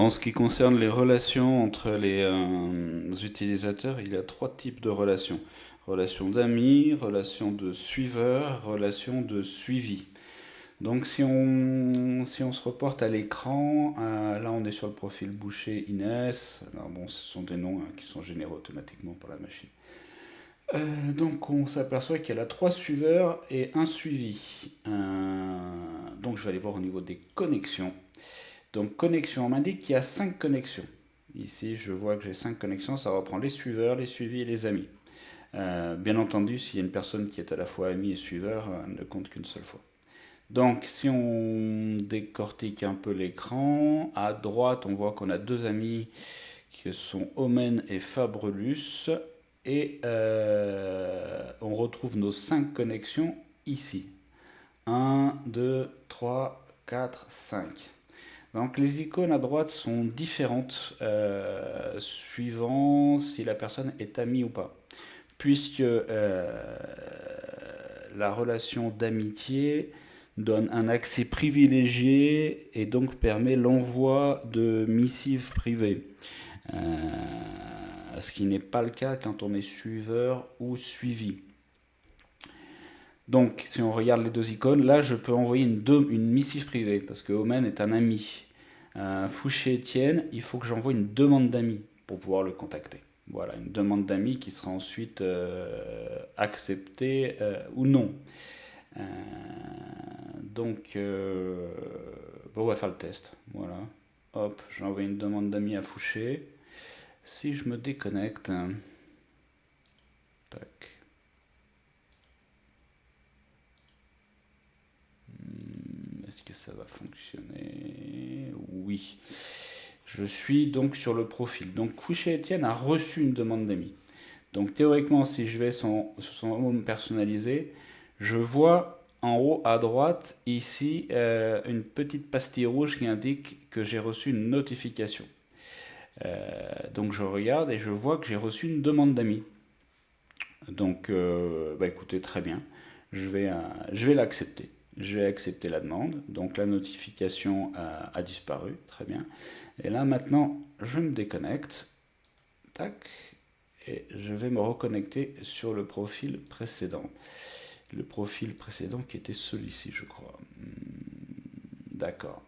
En ce qui concerne les relations entre les utilisateurs, il y a trois types de relations. Relation d'amis, relation de suiveur, relation de suivi. Donc si on se reporte à l'écran, là on est sur le profil Boucher Inès. Alors bon, ce sont des noms qui sont générés automatiquement par la machine. Donc on s'aperçoit qu'elle a trois suiveurs et un suivi. Donc je vais aller voir au niveau des connexions. Donc connexion, on m'indique qu'il y a 5 connexions. Ici, je vois que j'ai 5 connexions, ça reprend les suiveurs, les suivis et les amis. Bien entendu, s'il y a une personne qui est à la fois ami et suiveur, elle ne compte qu'une seule fois. Donc, si on décortique un peu l'écran, à droite, on voit qu'on a deux amis qui sont Omen et Fabrelus. Et on retrouve nos 5 connexions ici. Un, 2, 3, 4, 5. Donc les icônes à droite sont différentes suivant si la personne est amie ou pas. Puisque la relation d'amitié donne un accès privilégié et donc permet l'envoi de missives privées. Ce qui n'est pas le cas quand on est suiveur ou suivi. Donc, si on regarde les deux icônes, là, je peux envoyer une missive privée, parce que Omen est un ami. Fouché Etienne, il faut que j'envoie une demande d'amis pour pouvoir le contacter. Voilà, une demande d'amis qui sera ensuite acceptée ou non. Euh, bon, on va faire le test. Voilà. Hop, j'envoie une demande d'amis à Fouché. Si je me déconnecte, tac. Est-ce que ça va fonctionner? Oui. Je suis donc sur le profil. Donc Fouché Etienne a reçu une demande d'amis. Donc théoriquement, si je vais sur son home personnalisé, je vois en haut à droite ici une petite pastille rouge qui indique que j'ai reçu une notification. Donc je regarde et je vois que j'ai reçu une demande d'amis. Donc bah écoutez, très bien. Je vais l'accepter. Je vais accepter la demande. Donc la notification a disparu. Très bien. Et là maintenant, je me déconnecte. Tac. Et je vais me reconnecter sur le profil précédent. Le profil précédent qui était celui-ci, je crois. D'accord.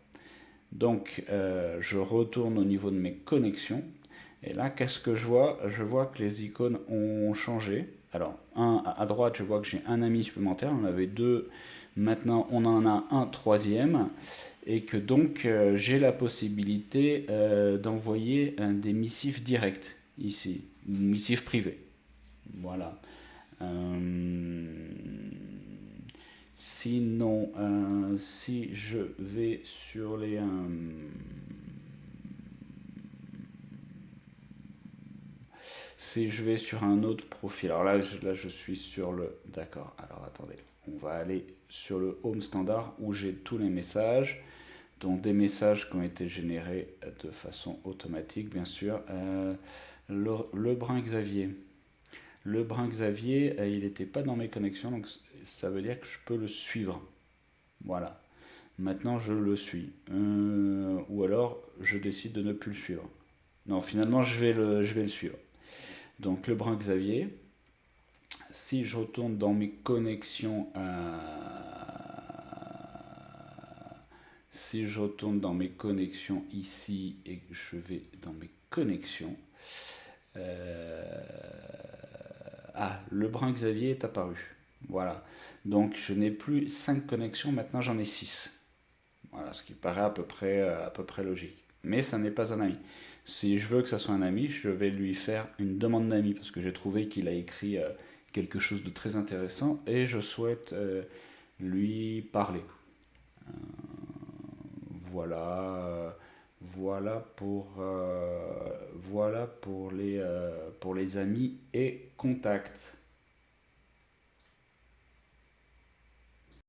Donc, je retourne au niveau de mes connexions. Et là, qu'est-ce que je vois? Je vois que les icônes ont changé. Alors, à droite, je vois que j'ai un ami supplémentaire. On en avait deux. Maintenant, on en a un troisième. Et que donc, j'ai la possibilité d'envoyer des missifs directs ici. Missifs privés. Voilà. Euh, Sinon, si je vais sur les... si je vais sur un autre profil, alors là je suis sur le... D'accord, alors attendez, on va aller sur le home standard où j'ai tous les messages, dont des messages qui ont été générés de façon automatique, bien sûr. Le brin Xavier. Le brin Xavier, il n'était pas dans mes connexions, donc ça veut dire que je peux le suivre. Voilà. Maintenant, je le suis. Ou alors, je décide de ne plus le suivre. Non, finalement, je vais le suivre. Donc, le brin Xavier. Si je retourne dans mes connexions, si je retourne dans mes connexions ici et que je vais dans mes connexions, le brin Xavier est apparu. Voilà. Donc, je n'ai plus 5 connexions, maintenant j'en ai 6. Voilà, ce qui paraît à peu près logique. Mais ça n'est pas un ami. Si je veux que ça soit un ami, je vais lui faire une demande d'ami parce que j'ai trouvé qu'il a écrit quelque chose de très intéressant et je souhaite lui parler. Voilà, voilà pour les amis et contacts.